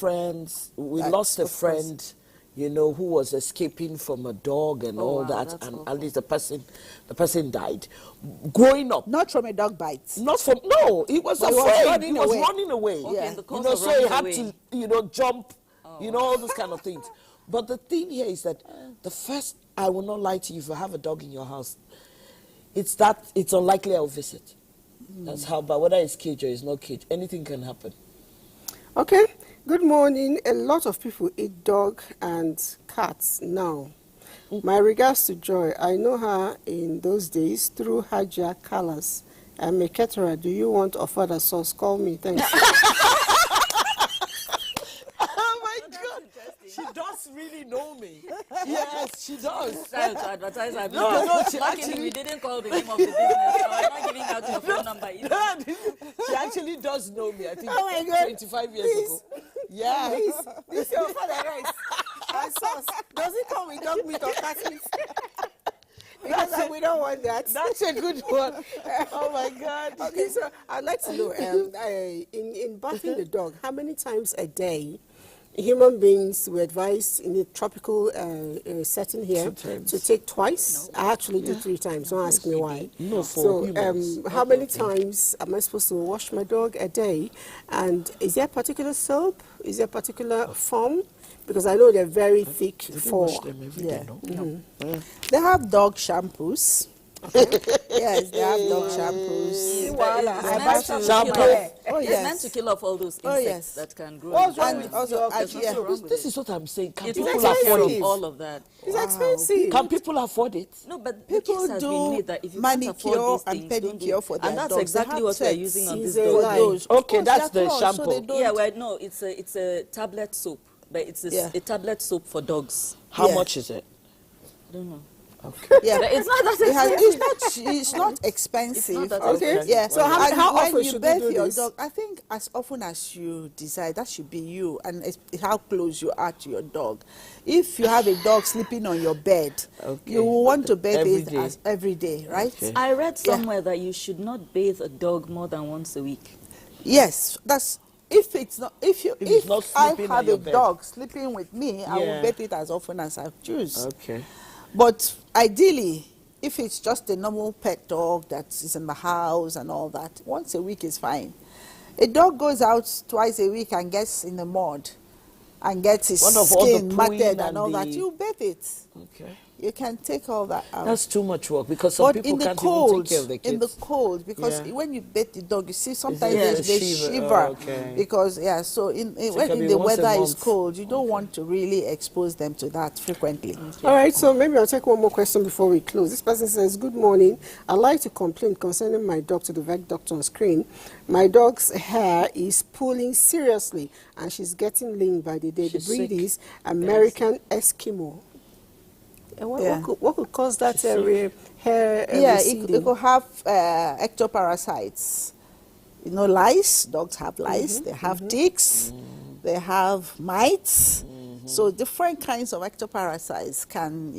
friends. We lost a friend, you know, who was escaping from a dog and all that, and awful. at least the person died. Growing up, Not from a dog bite. not from he was But he was afraid. running He was away. running away. Okay, in the You course know, of so he had running to, you know, jump. You know, all those kind of things. But the thing here is that the first, I will not lie to you, if you have a dog in your house, it's unlikely I'll visit. That's how, but whether it's cage or it's not cage, anything can happen. Okay, good morning. A lot of people eat dog and cats now. My regards to Joy. I know her in those days through Hajia Kalas. I'm a caterer. Do you want a further sauce? Call me. Thanks. Oh my God, she does really know me. Yes, she does. Trying to advertise our business. No, she Luckily, actually- we didn't call the name of the business, so I'm not giving out your phone number either. She actually does know me. I think Oh my God. 25 years ago. Yeah. This is your father rice and sauce. Does it come with dog meat or cat meat? Because we don't want that. That's a good one. Oh my God. Okay, so I'd like to know, in bathing the dog, how many times a day human beings were advised in a tropical setting here 2 times. to take twice? I actually do 3 times. Don't ask me why. No, for So, humans. how many times am I supposed to wash my dog a day? And is there a particular soap? Is there a particular foam? Because I know they're very thick You for. wash them every day, no? They have dog shampoos. Yes, they have dog shampoos. It's meant to kill off all those insects that can grow. What's wrong And with also, there's nothing wrong with This it. is what I'm saying. Can It's people taken care afford of it? all of that. It's expensive. Can people afford it? No, but People the case has been do made that if you can't afford manicure these and things, don't do pedicure it. for their And that's dogs. They exactly have what we are sets. using on Is this a dog. lie. Those. Of Okay, course, that's they're the closed, so shampoo. they don't- Yeah, well, no, it's a tablet soap, but it's a tablet soap for dogs. How Yeah. much is it? I don't know. Yeah, But it's not that It has, expensive. it's not expensive. It's not that Okay. expensive. Yeah. So how And often when you should we bathe do your this? dog, I think as often as you decide, that should be you, and it's how close you are to your dog. If you have a dog sleeping on your bed, Okay. you will want to bathe Every it day. as every day, right? Okay. I read somewhere that you should not bathe a dog more than once a week. Yes, that's if it's not if it's not I sleeping on have your a bed. dog sleeping with me, I will Yeah. bathe it as often as I choose. Okay. But ideally, if it's just a normal pet dog that is in the house and all that, once a week is fine. A dog goes out twice a week and gets in the mud and gets his What of all the skin pooing matted and and all that, the- you bathe it. Okay. You can take all that out. That's too much work because some But people in the can't cold, even take care of their kids. in the cold, because Yeah. when you bathe the dog, you see sometimes Yeah, they shiver. shiver. Oh, okay. Because so it when can in be the once a weather is month. cold, you don't want to really expose them to that frequently. All right, so maybe I'll take one more question before we close. This person says, good morning. I'd like to complain concerning my dog to the vet doctor on screen. My dog's hair is pulling seriously, and she's getting lean by the day. She's the breed sick. is American Eskimo. And what could cause that hair Yeah, receding? it could have ectoparasites. You know, lice. Dogs have lice. They have ticks. They have mites. So different kinds of ectoparasites can,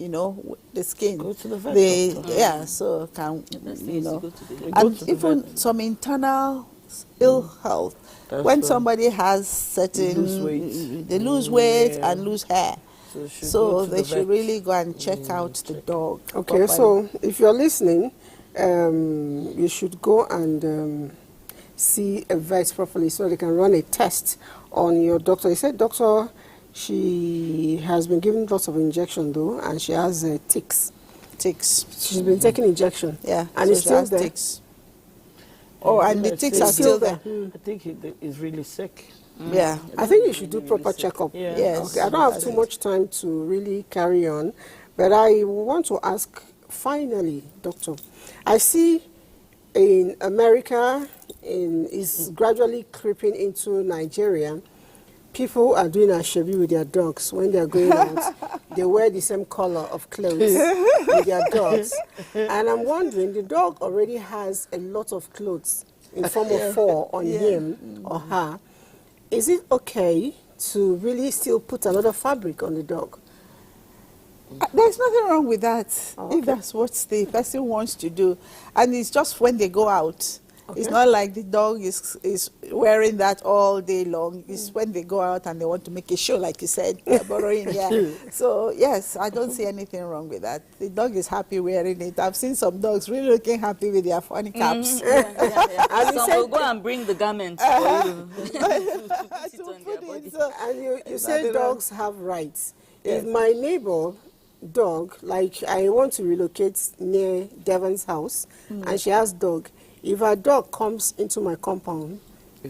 the skin. Go to the vet doctor. Yeah, so can, Best thing you is to know. go to the vet. Go And to the even vet. some internal ill health. That's When right. somebody has certain, Lose weight. they lose weight Yeah. and lose hair. So, should So go to they the should vet. really go and check out the dog. Okay, properly. so if you're listening, you should go and see a vet properly so they can run a test on your doctor. He said, doctor, she has been given lots of injection though, and she has ticks. Ticks. She's been taking injection. Yeah, and so it's she still has there. ticks. Oh, and the Let's ticks see. are It's still there. I think he is really sick. Yeah. I think you should do proper checkup. Yeah. Yes. Okay, I don't have too much time to really carry on, but I want to ask, finally, doctor, I see in America, is gradually creeping into Nigeria, people are doing ashebi with their dogs when they are going out. They wear the same color of clothes with their dogs. And I'm wondering, the dog already has a lot of clothes in form of fur on him or her. Is it okay to really still put another fabric on the dog? There's nothing wrong with that Oh, okay. if that's what the person wants to do. And it's just when they go out. It's not like the dog is wearing that all day long. It's when they go out and they want to make a show, like you said, they're borrowing. Yeah. So yes, I don't see anything wrong with that. The dog is happy wearing it. I've seen some dogs really looking happy with their funny caps. And some will go and bring the garments for you. And you say dogs have rights. If my neighbor dog, like I want to relocate near Devon's house, and she has dog. If her dog comes into my compound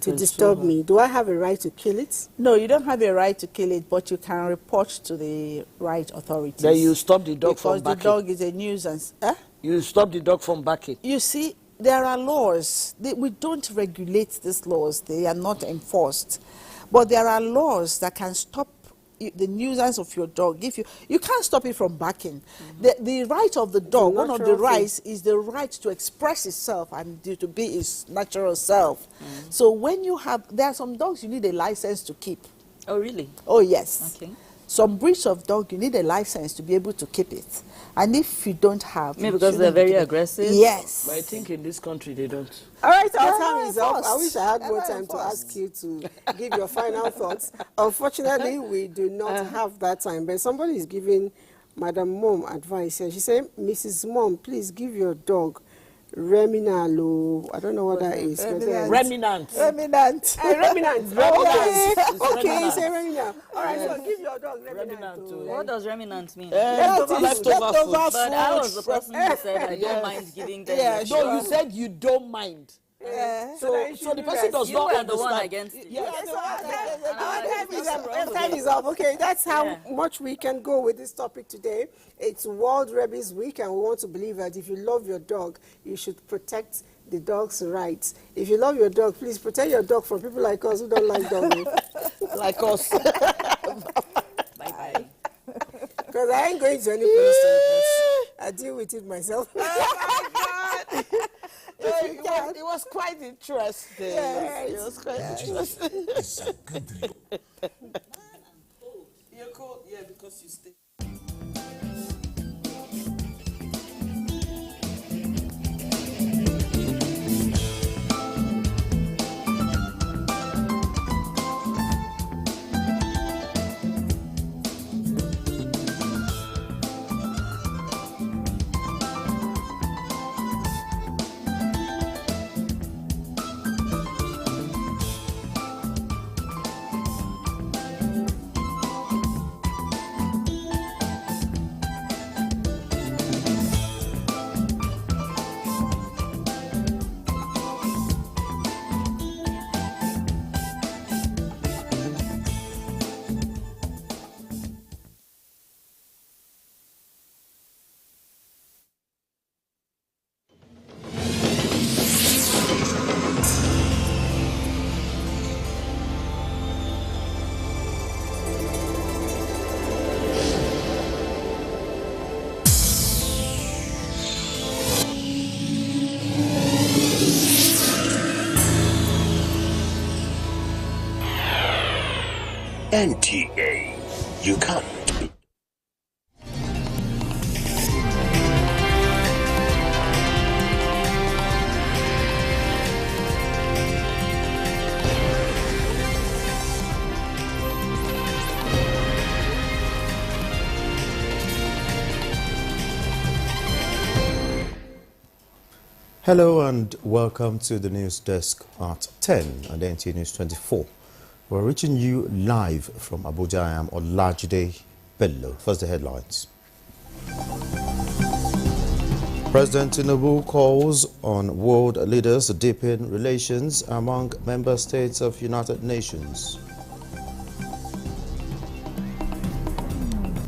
to disturb me, do I have a right to kill it? No, you don't have a right to kill it, but you can report to the right authorities. Then you stop the dog from barking. Because the dog is a nuisance. You stop the dog from barking. You see, there are laws. We don't regulate these laws. They are not enforced. But there are laws that can stop the nuisance of your dog. If you can't stop it from barking. The right of the dog, one of the rights is the right to express itself and to be its natural self. So when there are some dogs you need a license to keep. Oh, really? Oh, yes. Okay. Some breeds of dog, you need a license to be able to keep it. And if you don't have... Maybe because they're very aggressive? Yes. But I think in this country they don't. All right, our time is up. I wish I had more time to ask you to give your final thoughts. Unfortunately, we do not have that time. But somebody is giving Madam Mom advice here. She said, Mrs. Mom, please give your dog Reminalo. I don't know what that is. Remnant. Reminant. Reminant. Okay, say Reminant. All right, Yes. so give your dog Reminant. Reminant. What does remnant mean? Leftover food. But I was the person who said I don't mind giving them. Yeah, extra. No, you said you don't mind. Yeah. So the person does You not were the one understand. against it. Yes. Our time is up. Okay, that's how much we can go with this topic today. It's World Rabies Week, and we want to believe that if you love your dog, you should protect the dog's rights. If you love your dog, please protect your dog from people like us who don't like dogs. Like us. Bye-bye. Because I ain't going to any place. I deal with it myself. It was quite interesting. Yes. It was quite interesting. You're cool, yeah, because you stay. NTA. You can't beat. Hello and welcome to the news desk at 10 on the NTA News 24. We're reaching you live from Abuja. I am Olajide Bello. First, the headlines. President Tinubu calls on world leaders to deepen relations among member states of United Nations.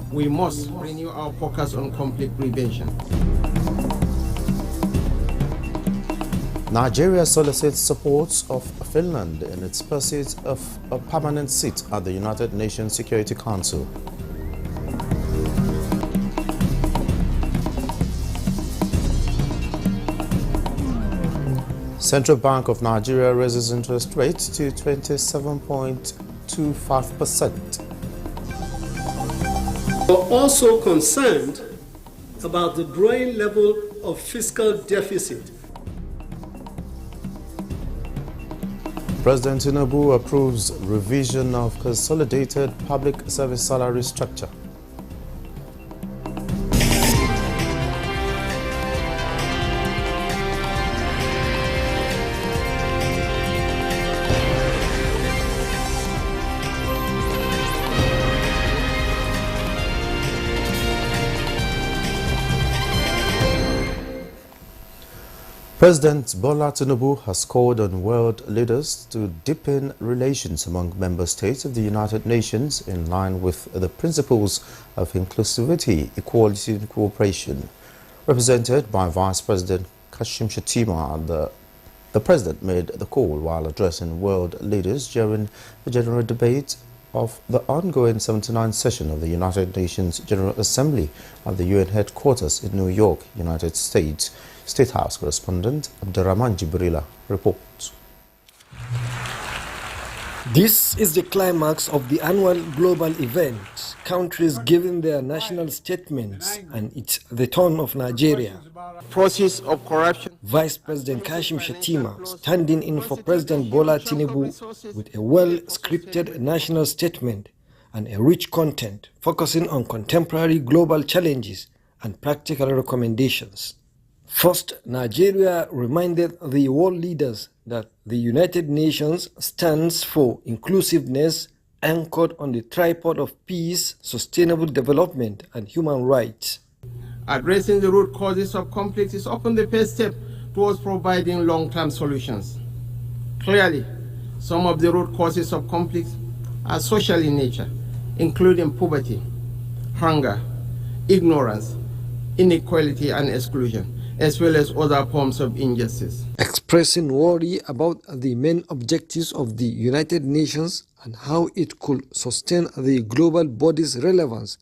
We must renew our focus on conflict prevention. Nigeria solicits support of Finland in its pursuit of a permanent seat at the United Nations Security Council. Central Bank of Nigeria raises interest rate to 27.25%. We're also concerned about the growing level of fiscal deficit. President Tinubu approves revision of consolidated public service salary structure. President Bola Tinubu has called on world leaders to deepen relations among member states of the United Nations in line with the principles of inclusivity, equality and cooperation. Represented by Vice President Kashim Shettima, the President made the call while addressing world leaders during the general debate of the ongoing 79th session of the United Nations General Assembly at the UN headquarters in New York, United States. State House correspondent Abdurrahman Jibrila reports. This is the climax of the annual global event. Countries giving their national statements, and it's the turn of Nigeria. Process of corruption. Vice President Kashim Shettima standing in for President Bola Tinubu with a well-scripted national statement and a rich content focusing on contemporary global challenges and practical recommendations. First, Nigeria reminded the world leaders that the United Nations stands for inclusiveness anchored on the tripod of peace, sustainable development, and human rights. Addressing the root causes of conflict is often the first step towards providing long-term solutions. Clearly, some of the root causes of conflict are social in nature, including poverty, hunger, ignorance, inequality, and exclusion, as well as other forms of injustice. Expressing worry about the main objectives of the United Nations and how it could sustain the global body's relevance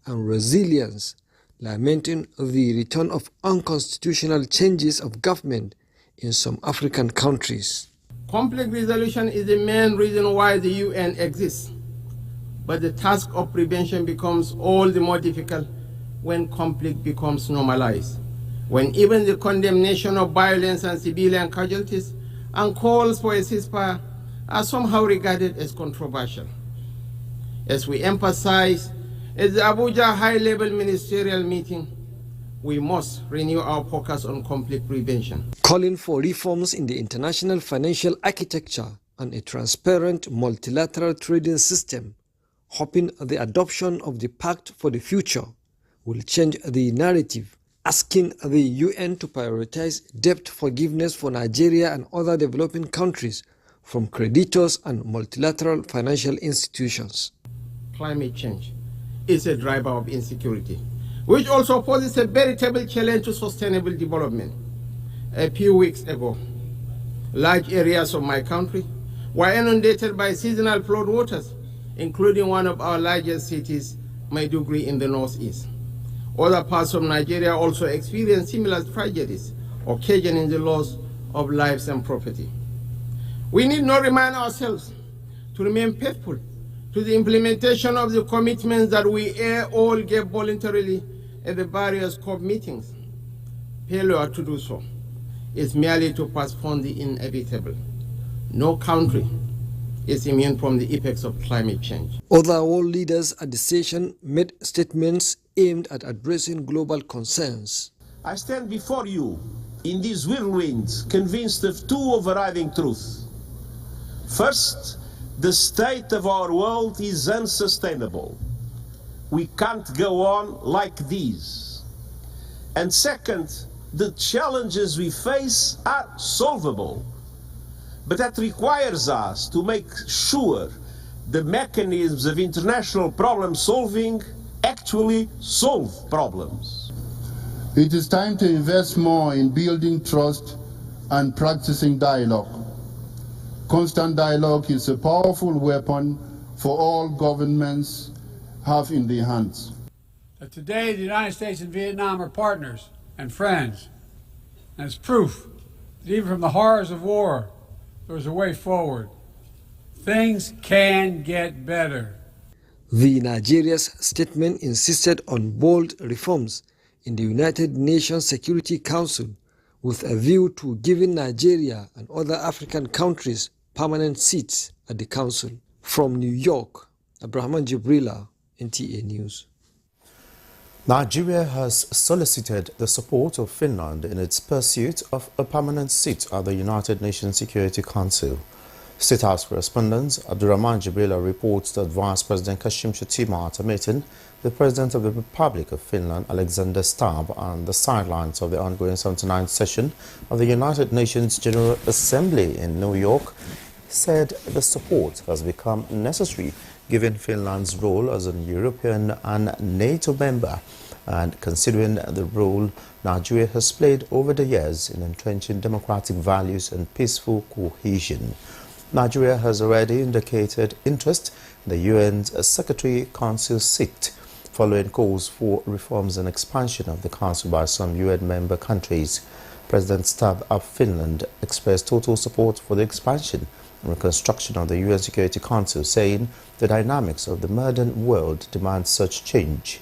and resilience, lamenting the return of unconstitutional changes of government in some African countries. Conflict resolution is the main reason why the UN exists, but the task of prevention becomes all the more difficult when conflict becomes normalized, when even the condemnation of violence and civilian casualties and calls for a ceasefire are somehow regarded as controversial. As we emphasize at the Abuja high-level ministerial meeting, we must renew our focus on conflict prevention. Calling for reforms in the international financial architecture and a transparent multilateral trading system, hoping the adoption of the Pact for the Future will change the narrative, asking the UN to prioritize debt forgiveness for Nigeria and other developing countries from creditors and multilateral financial institutions. Climate change is a driver of insecurity, which also poses a veritable challenge to sustainable development. A few weeks ago, large areas of my country were inundated by seasonal flood waters, including one of our largest cities, Maiduguri in the northeast. Other parts of Nigeria also experienced similar tragedies, occasioning the loss of lives and property. We need not remind ourselves to remain faithful to the implementation of the commitments that we all gave voluntarily at the various COP meetings. Failure to do so is merely to postpone the inevitable. No country is immune from the effects of climate change. Other world leaders at the session made statements aimed at addressing global concerns. I stand before you in these whirlwinds, convinced of two overriding truths. First, the state of our world is unsustainable. We can't go on like these. And second, the challenges we face are solvable. But that requires us to make sure the mechanisms of international problem solving actually solve problems. It is time to invest more in building trust and practicing dialogue. Constant dialogue is a powerful weapon for all governments have in their hands. Today, the United States and Vietnam are partners and friends, and it's proof that even from the horrors of war, there's a way forward. Things can get better. The Nigeria's statement insisted on bold reforms in the United Nations Security Council with a view to giving Nigeria and other African countries permanent seats at the council. From New York, Abraham Jibrila, NTA News. Nigeria has solicited the support of Finland in its pursuit of a permanent seat at the United Nations Security Council. State House correspondent Abdurrahman Jibrila reports that Vice President Kashim Shettima at a meeting the President of the Republic of Finland, Alexander Stubb, on the sidelines of the ongoing 79th session of the United Nations General Assembly in New York, said the support has become necessary given Finland's role as a European and NATO member and considering the role Nigeria has played over the years in entrenching democratic values and peaceful cohesion. Nigeria has already indicated interest in the UN's Secretary Council seat, following calls for reforms and expansion of the Council by some UN member countries. President Stubb of Finland expressed total support for the expansion and reconstruction of the UN Security Council, saying the dynamics of the modern world demand such change.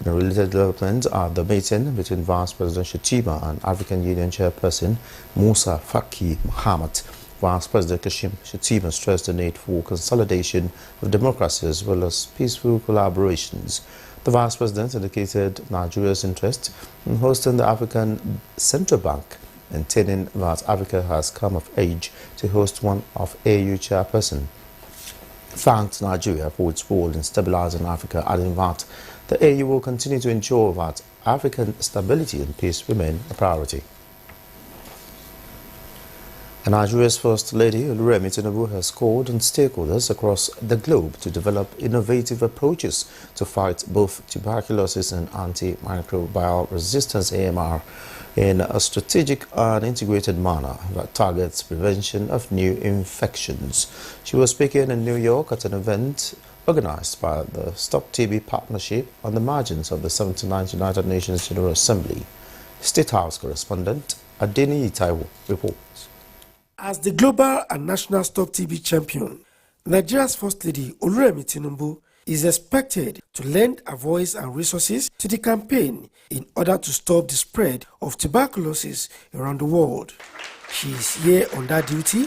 In a related development at the meeting between Vice President Shettima and African Union Chairperson Musa Faki Mohammed, Vice President Kashim Shettima stressed the need for consolidation of democracy as well as peaceful collaborations. The Vice President indicated Nigeria's interest in hosting the African Central Bank, maintaining that Africa has come of age to host one of AU chairperson. Thanked Nigeria for its role in stabilizing Africa, adding that the AU will continue to ensure that African stability and peace remain a priority. And Nigeria's First Lady, Oluremi Tinubu, has called on stakeholders across the globe to develop innovative approaches to fight both tuberculosis and antimicrobial resistance AMR in a strategic and integrated manner that targets prevention of new infections. She was speaking in New York at an event organized by the Stop TB Partnership on the margins of the 79th United Nations General Assembly. State House correspondent Adeni Itaiwo reports. As the global and national Stop TB champion, Nigeria's First Lady Oluremi Tinubu is expected to lend a voice and resources to the campaign in order to stop the spread of tuberculosis around the world. She is here on that duty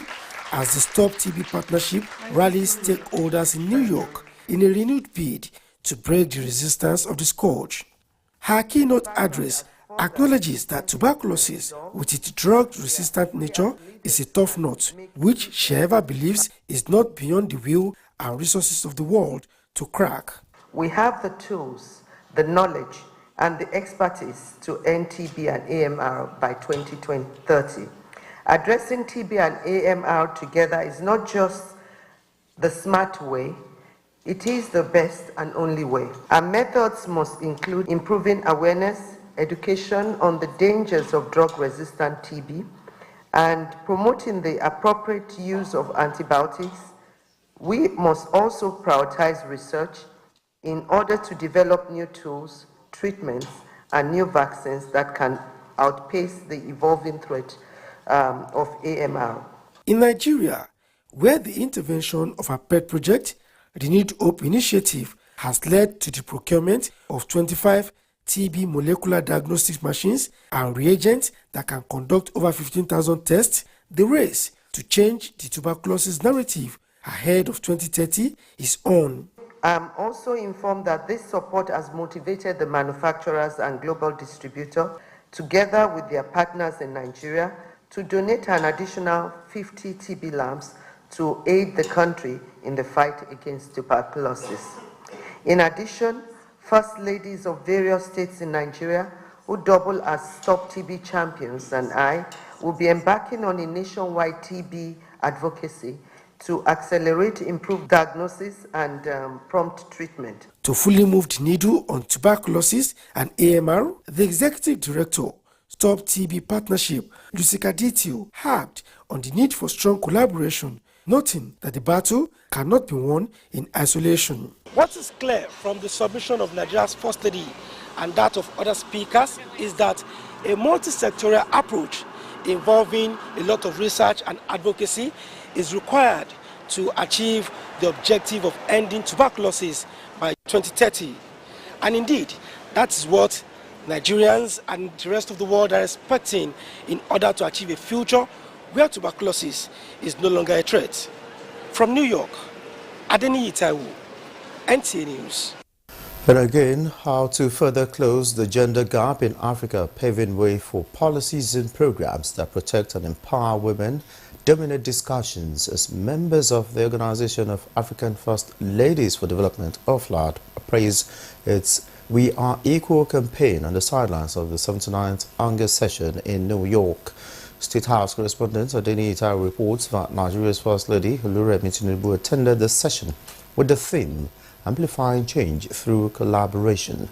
as the Stop TB Partnership rallies stakeholders in New York in a renewed bid to break the resistance of the scourge. Her keynote address acknowledges that tuberculosis, with its drug-resistant nature, is a tough nut, which she ever believes is not beyond the will and resources of the world to crack. We have the tools, the knowledge, and the expertise to end TB and AMR by 2030. Addressing TB and AMR together is not just the smart way, it is the best and only way. Our methods must include improving awareness, education on the dangers of drug-resistant TB, and promoting the appropriate use of antibiotics. We must also prioritize research in order to develop new tools, treatments, and new vaccines that can outpace the evolving threat of AMR. In Nigeria, where the intervention of a pet project, the Need Hope initiative, has led to the procurement of 25 TB molecular diagnostics machines and reagents that can conduct over 15,000 tests, the race to change the tuberculosis narrative ahead of 2030 is on. I'm also informed that this support has motivated the manufacturers and global distributors, together with their partners in Nigeria, to donate an additional 50 TB lamps to aid the country in the fight against tuberculosis. In addition, First Ladies of various states in Nigeria, who double as Stop TB champions, and I will be embarking on a nationwide TB advocacy to accelerate improved diagnosis and prompt treatment. To fully move the needle on tuberculosis and AMR, the Executive Director, Stop TB Partnership, Lucica Ditio, harped on the need for strong collaboration, noting that the battle cannot be won in isolation. What is clear from the submission of Nigeria's First Lady and that of other speakers is that a multi-sectorial approach involving a lot of research and advocacy is required to achieve the objective of ending tuberculosis by 2030. And indeed, that is what Nigerians and the rest of the world are expecting in order to achieve a future where tuberculosis is no longer a threat. From New York, Adeni Itaiwu, NTA News. And again, how to further close the gender gap in Africa, paving way for policies and programs that protect and empower women, dominate discussions as members of the Organization of African First Ladies for Development, OFLAD, praise its We Are Equal campaign on the sidelines of the 79th August session in New York. State House correspondent Adeni Itaiwu reports that Nigeria's First Lady, Oluremi Tinubu, attended the session with the theme Amplifying Change Through Collaboration.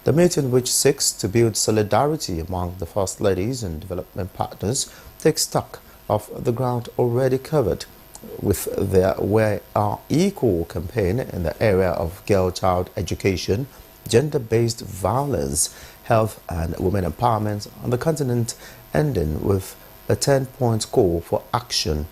The meeting, which seeks to build solidarity among the First Ladies and development partners, takes stock of the ground already covered with their We Are Equal campaign in the area of girl-child education, gender-based violence, health and women empowerment on the continent, ending with a 10-point call for action.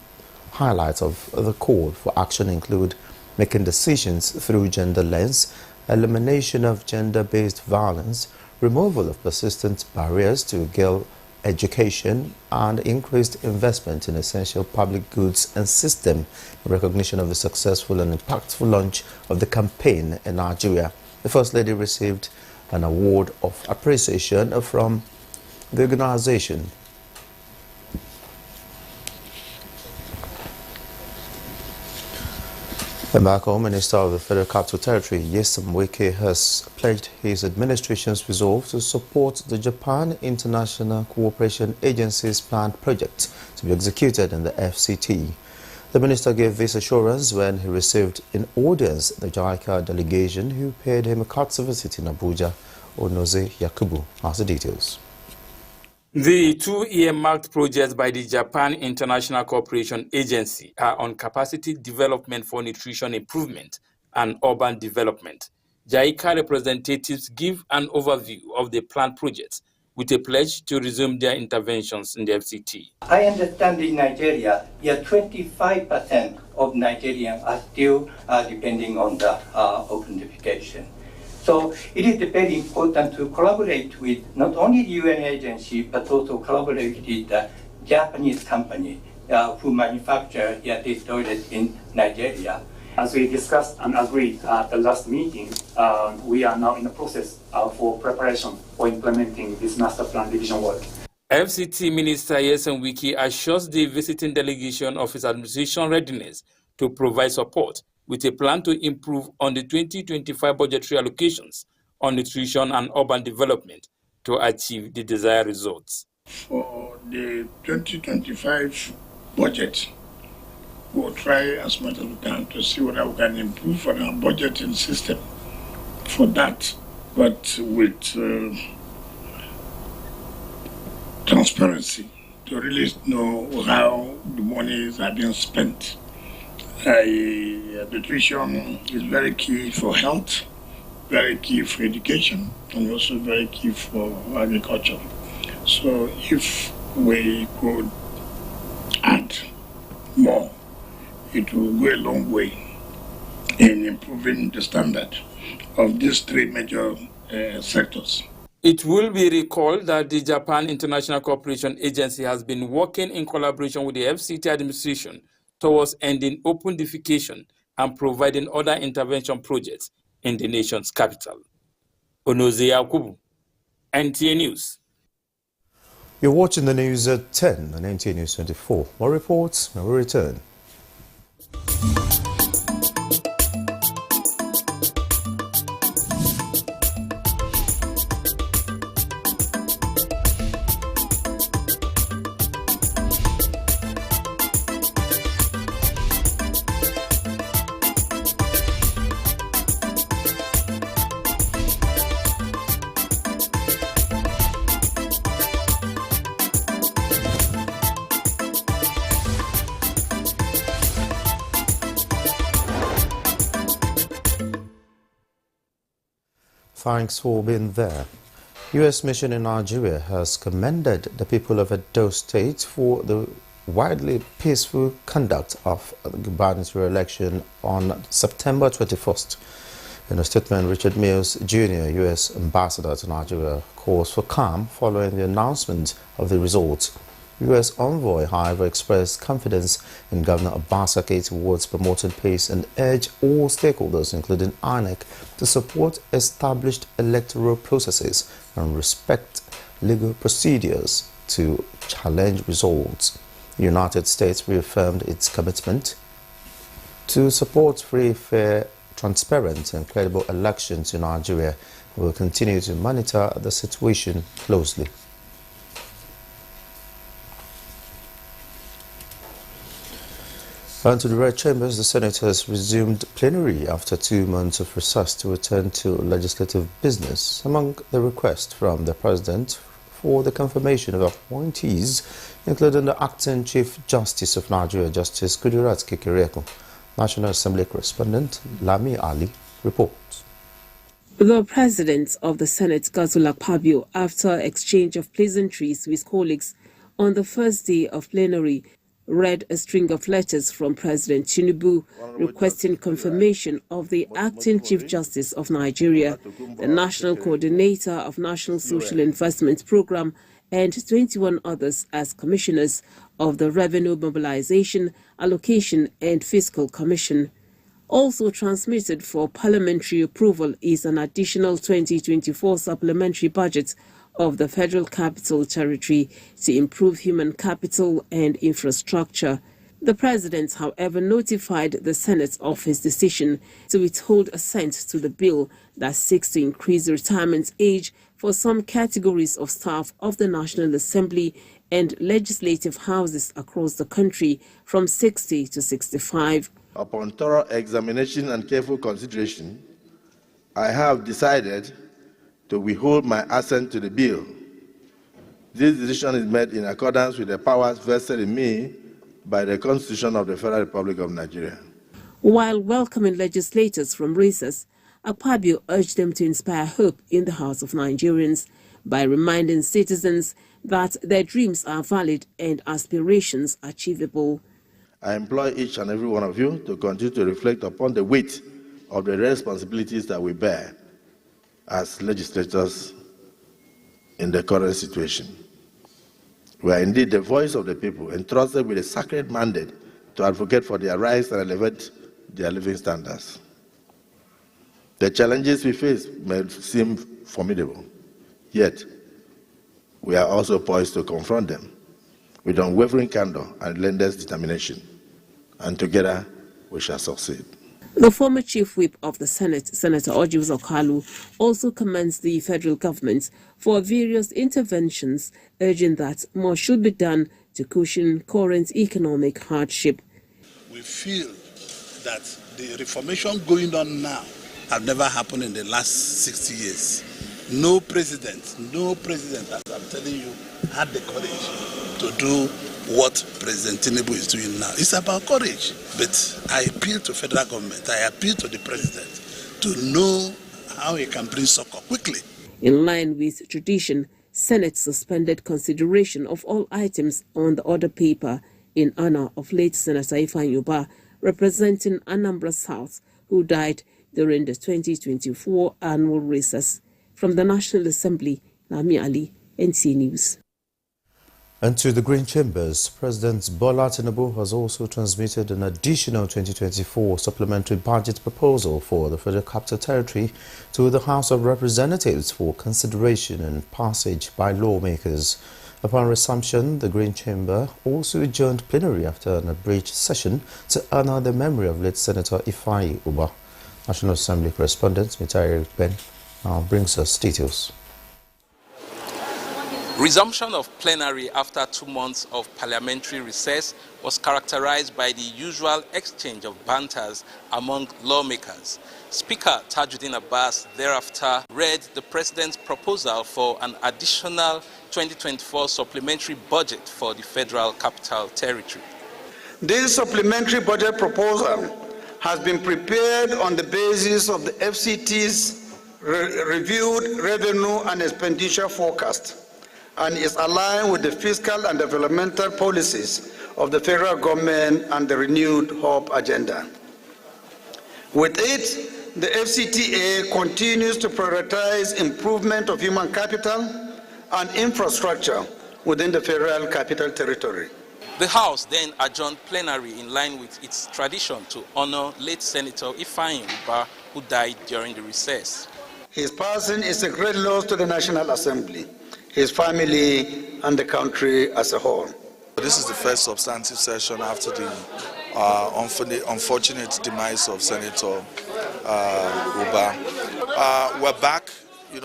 Highlights of the call for action include making decisions through gender lens, elimination of gender-based violence, removal of persistent barriers to girl education, and increased investment in essential public goods and system in recognition of the successful and impactful launch of the campaign in Nigeria. The First Lady received an award of appreciation from the organization. And back home, Minister of the Federal Capital Territory, Nyesom Wike, has pledged his administration's resolve to support the Japan International Cooperation Agency's planned project to be executed in the FCT. The minister gave this assurance when he received in audience the JICA delegation who paid him a courtesy visit in Abuja. Onoze Yakubu has the details. The two earmarked projects by the Japan International Cooperation Agency are on capacity development for nutrition improvement and urban development. JICA representatives give an overview of the planned projects with a pledge to resume their interventions in the FCT. I understand in Nigeria, 25% of Nigerians are still depending on the open. So it is very important to collaborate with not only the UN agency, but also collaborate with the Japanese company who manufacture this toilet in Nigeria. As we discussed and agreed at the last meeting, we are now in the process for preparation for implementing this master plan revision work. FCT Minister Nyesom Wike assures the visiting delegation of his administration readiness to provide support with a plan to improve on the 2025 budgetary allocations on nutrition and urban development to achieve the desired results. For the 2025 budget, we'll try as much as we can to see whether we can improve on our budgeting system for that, but with transparency to really know how the monies are being spent. Nutrition is very key for health, very key for education, and also very key for agriculture. So if we could add more, it will go a long way in improving the standard of these three major sectors. It will be recalled that the Japan International Cooperation Agency has been working in collaboration with the FCT administration towards ending open defecation and providing other intervention projects in the nation's capital. Onoze Yakubu, NTA News. You're watching the news at 10 on NTA News 24. More reports when we return. Thanks for being there. U.S. mission in Nigeria has commended the people of Edo State for the widely peaceful conduct of the gubernatorial election on September 21st. In a statement, Richard Mills Jr., U.S. ambassador to Nigeria, calls for calm following the announcement of the results. U.S. envoy, however, expressed confidence in Governor Obaseki towards promoting peace and urged all stakeholders, including INEC, to support established electoral processes and respect legal procedures to challenge results. The United States reaffirmed its commitment to support free, fair, transparent and credible elections in Nigeria. We will continue to monitor the situation closely. On to the Red Chambers, the senators resumed plenary after 2 months of recess to return to legislative business. Among the requests from the President for the confirmation of appointees, including the Acting Chief Justice of Nigeria, Justice Kudirat Kekereekun. National Assembly correspondent Lami Ali reports. The President of the Senate, Godswill Akpabio, after exchange of pleasantries with colleagues on the first day of plenary, read a string of letters from President Tinubu requesting confirmation of the Acting Chief Justice of Nigeria, the National Coordinator of National Social Investment Program, and 21 others as commissioners of the Revenue Mobilization, Allocation and Fiscal Commission. Also transmitted for parliamentary approval is an additional 2024 supplementary budget of the Federal Capital Territory to improve human capital and infrastructure. The President, however, notified the Senate of his decision to withhold assent to the bill that seeks to increase the retirement age for some categories of staff of the National Assembly and legislative houses across the country from 60 to 65. Upon thorough examination and careful consideration, I have decided to withhold my assent to the bill. This decision is made in accordance with the powers vested in me by the Constitution of the Federal Republic of Nigeria. While welcoming legislators from recess, Akpabio urged them to inspire hope in the hearts of Nigerians by reminding citizens that their dreams are valid and aspirations achievable. I implore each and every one of you to continue to reflect upon the weight of the responsibilities that we bear as legislators in the current situation. We are indeed the voice of the people, entrusted with a sacred mandate to advocate for their rights and elevate their living standards. The challenges we face may seem formidable, yet we are also poised to confront them with unwavering candor and relentless determination, and together we shall succeed. The former chief whip of the Senate, Senator Ojiuzo Kalu, also commends the federal government for various interventions, urging that more should be done to cushion current economic hardship. We feel that the reformation going on now have never happened in the last 60 years. No president, as I'm telling you, had the courage to do what President Tinubu is doing now. It's about courage. But I appeal to federal government, I appeal to the president to know how he can bring succor quickly. In line with tradition, Senate suspended consideration of all items on the order paper in honor of late Senator Ifeanyi Ubah, representing Anambra South, who died during the 2024 annual recess. From the National Assembly, Lami Ali, NTA News. And to the Green Chambers, President Bola Tinubu has also transmitted an additional 2024 supplementary budget proposal for the Federal Capital Territory to the House of Representatives for consideration and passage by lawmakers. Upon resumption, the Green Chamber also adjourned plenary after an abridged session to honor the memory of late Senator Ifeanyi Ubah. National Assembly correspondent Mitari Ben brings us details. Resumption of plenary after 2 months of parliamentary recess was characterized by the usual exchange of banters among lawmakers. Speaker Tajuddin Abbas thereafter read the President's proposal for an additional 2024 supplementary budget for the Federal Capital Territory. This supplementary budget proposal has been prepared on the basis of the FCT's reviewed revenue and expenditure forecast, and is aligned with the fiscal and developmental policies of the federal government and the renewed hope agenda. With it, the FCTA continues to prioritize improvement of human capital and infrastructure within the Federal Capital Territory. The House then adjourned plenary in line with its tradition to honor late Senator Ifeanyi Ubah, who died during the recess. His passing is a great loss to the National Assembly, his family, and the country as a whole. This is the first substantive session after the unfortunate demise of Senator Ubah. We're back, with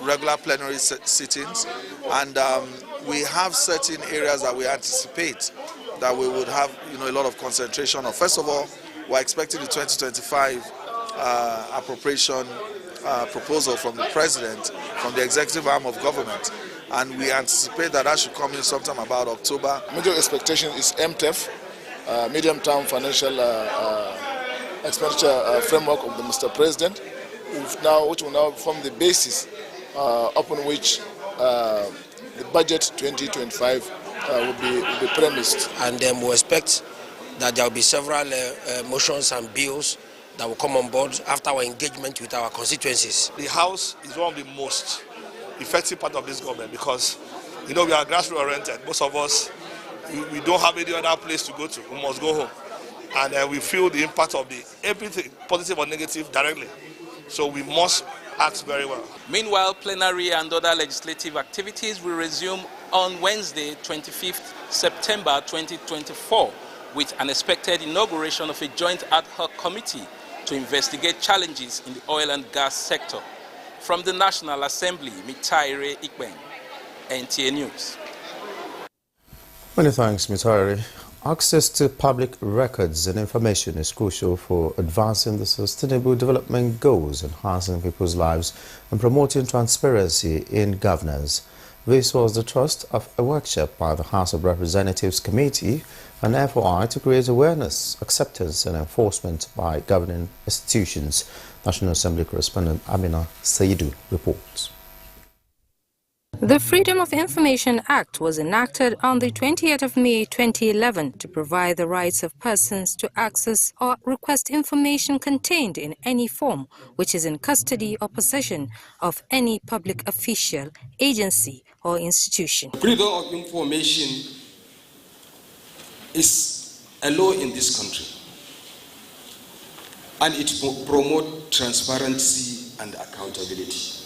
regular plenary sittings, and we have certain areas that we anticipate that we would have, a lot of concentration on. First of all, we're expecting the 2025 appropriation proposal from the President, from the executive arm of government, and we anticipate that should come in sometime about October. Major expectation is MTEF, medium-term financial expenditure framework of the Mr. President, which will now form the basis upon which the budget 2025 will be premised. And then we expect that there will be several motions and bills that will come on board after our engagement with our constituencies. The House is one of the most effective part of this government because, we are grassroots oriented. Most of us, we don't have any other place to go to. We must go home. And we feel the impact of everything, positive or negative, directly. So we must act very well. Meanwhile, plenary and other legislative activities will resume on Wednesday, 25th September 2024, with an expected inauguration of a joint ad hoc committee to investigate challenges in the oil and gas sector. From the National Assembly, Mitaire Ikben, NTA News. Many thanks, Mitaire. Access to public records and information is crucial for advancing the Sustainable Development Goals, enhancing people's lives, and promoting transparency in governance. This was the thrust of a workshop by the House of Representatives Committee and FOI to create awareness, acceptance, and enforcement by governing institutions. National Assembly correspondent Amina Saidu reports. The Freedom of Information Act was enacted on the 20th of May 2011 to provide the rights of persons to access or request information contained in any form which is in custody or possession of any public official, agency or institution. Freedom of information is a law in this country, and it promotes transparency and accountability.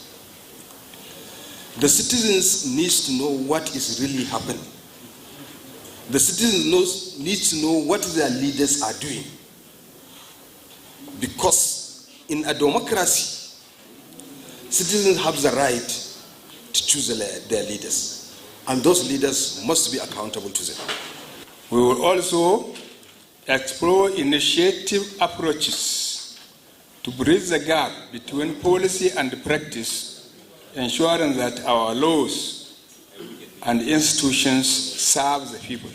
The citizens need to know what is really happening. The citizens need to know what their leaders are doing. Because in a democracy, citizens have the right to choose their leaders. And those leaders must be accountable to them. We will also explore initiative approaches to bridge the gap between policy and practice, ensuring that our laws and institutions serve the people.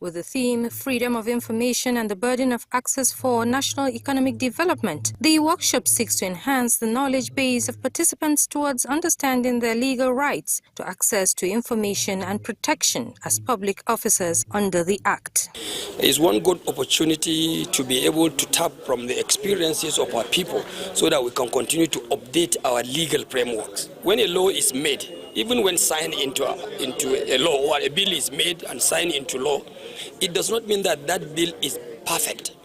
With the theme Freedom of Information and the Burden of Access for National Economic Development, the workshop seeks to enhance the knowledge base of participants towards understanding their legal rights to access to information and protection as public officers under the Act. It's one good opportunity to be able to tap from the experiences of our people so that we can continue to update our legal frameworks. When a law is made, even when signed into a law, or a bill is made and signed into law, it does not mean that that bill is perfect.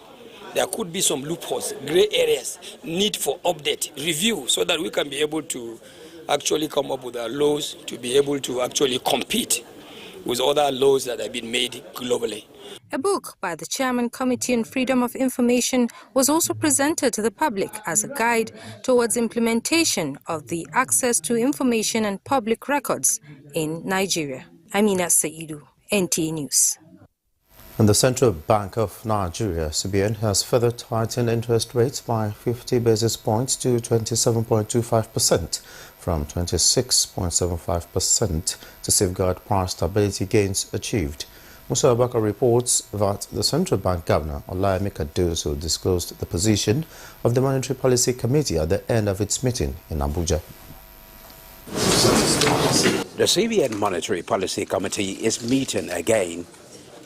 There could be some loopholes, gray areas, need for update, review, so that we can be able to actually come up with our laws to be able to actually compete with other laws that have been made globally. A book by the Chairman Committee on Freedom of Information was also presented to the public as a guide towards implementation of the Access to Information and Public Records in Nigeria. Amina Saidu, NTA News. And the Central Bank of Nigeria, CBN, has further tightened interest rates by 50 basis points to 27.25% from 26.75% to safeguard price stability gains achieved. Musa Abaka reports that the Central Bank Governor, Olayemi Cardoso, disclosed the position of the Monetary Policy Committee at the end of its meeting in Abuja. The CBN Monetary Policy Committee is meeting again.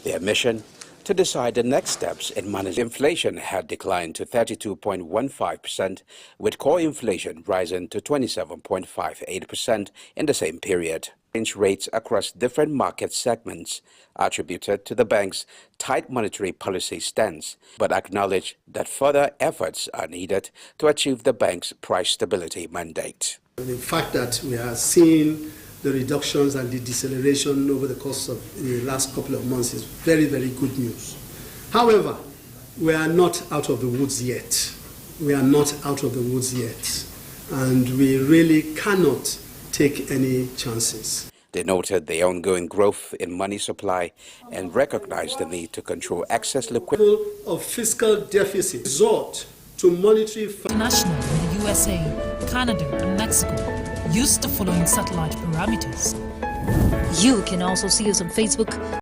Their mission to decide the next steps in managing inflation had declined to 32.15%, with core inflation rising to 27.58% in the same period. Exchange rates across different market segments, attributed to the bank's tight monetary policy stance, but acknowledged that further efforts are needed to achieve the bank's price stability mandate. The fact that we are seeing the reductions and the deceleration over the course of the last couple of months is very, very good news. However, we are not out of the woods yet. We are not out of the woods yet, and we really cannot take any chances. They noted the ongoing growth in money supply and recognized the need to control excess liquidity of fiscal deficit resort to monetary international in the USA, Canada and Mexico use the following satellite parameters. You can also see us on Facebook.